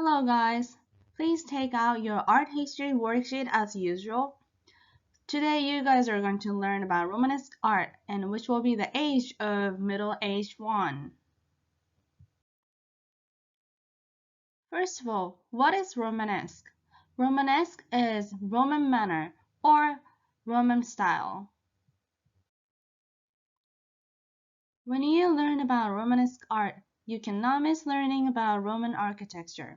Hello guys! Please take out your art history worksheet as usual. Today you guys are going to learn about Romanesque art and which will be the age of Middle Age 1. First of all, what is Romanesque? Romanesque is Roman manner or Roman style. When you learn about Romanesque art, you cannot miss learning about Roman architecture.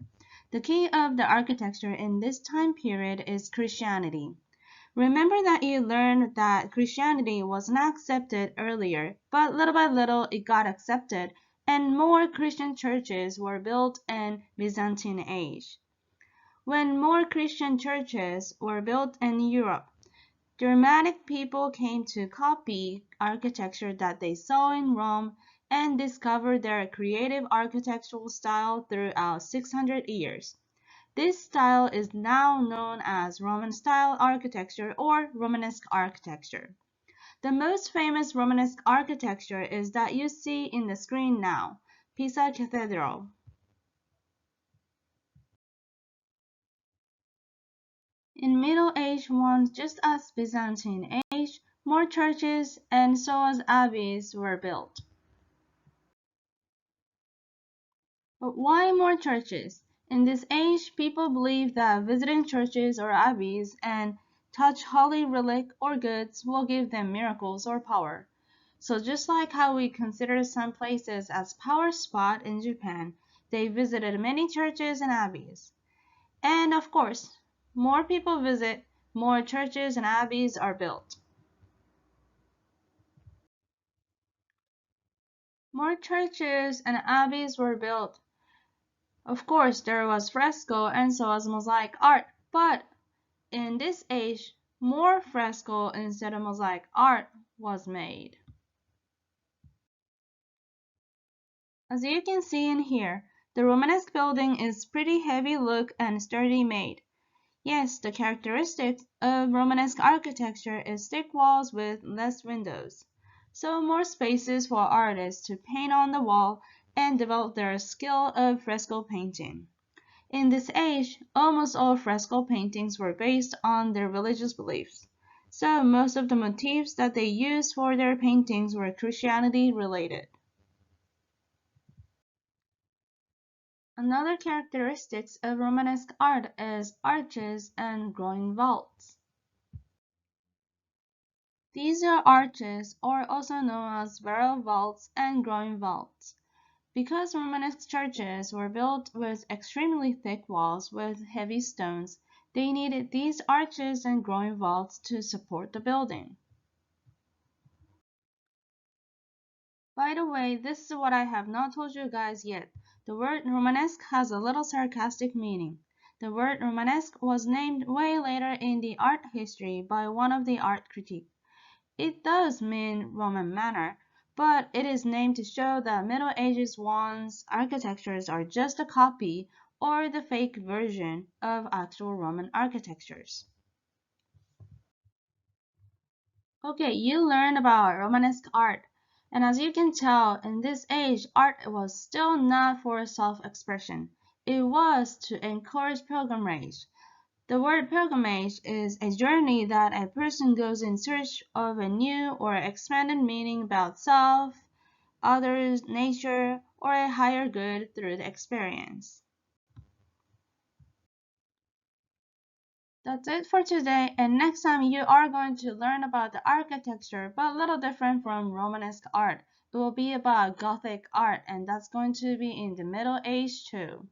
The key of the architecture in this time period is Christianity. Remember that you learned that Christianity was not accepted earlier, but little by little it got accepted and more Christian churches were built in Byzantine age. When more Christian churches were built in Europe, Germanic people came to copy architecture that they saw in Rome and discovered their creative architectural style throughout 600 years. This style is now known as Roman style architecture or Romanesque architecture. The most famous Romanesque architecture is that you see in the screen now, Pisa Cathedral. In Middle Age 1, just as Byzantine age, more churches and so as abbeys were built. But why more churches? In this age, people believe that visiting churches or abbeys and touch holy relic or goods will give them miracles or power. So just like how we consider some places as power spot in Japan, they visited many churches and abbeys. And of course, more people visit, more churches and abbeys are built. More churches and abbeys were built. Of course, there was fresco and so was mosaic art, but in this age, more fresco instead of mosaic art was made. As you can see in here, the Romanesque building is pretty heavy look and sturdy made. Yes, the characteristics of Romanesque architecture is thick walls with less windows, so more spaces for artists to paint on the wall and develop their skill of fresco painting. In this age, almost all fresco paintings were based on their religious beliefs, so most of the motifs that they used for their paintings were Christianity related. Another characteristic of Romanesque art is arches and groin vaults. These are arches, or also known as barrel vaults and groin vaults. Because Romanesque churches were built with extremely thick walls with heavy stones, they needed these arches and groin vaults to support the building. By the way, this is what I have not told you guys yet. The word Romanesque has a little sarcastic meaning. The word Romanesque was named way later in the art history by one of the art critics. It does mean Roman manner, but it is named to show that Middle Ages one's architectures are just a copy or the fake version of actual Roman architectures. Okay, you learn about Romanesque art, and as you can tell, in this age, art was still not for self-expression. It was to encourage pilgrimage. The word pilgrimage is a journey that a person goes in search of a new or expanded meaning about self, others, nature, or a higher good through the experience. That's it for today, and next time you are going to learn about the architecture, but a little different from Romanesque art. It will be about Gothic art, and that's going to be in the Middle Age too.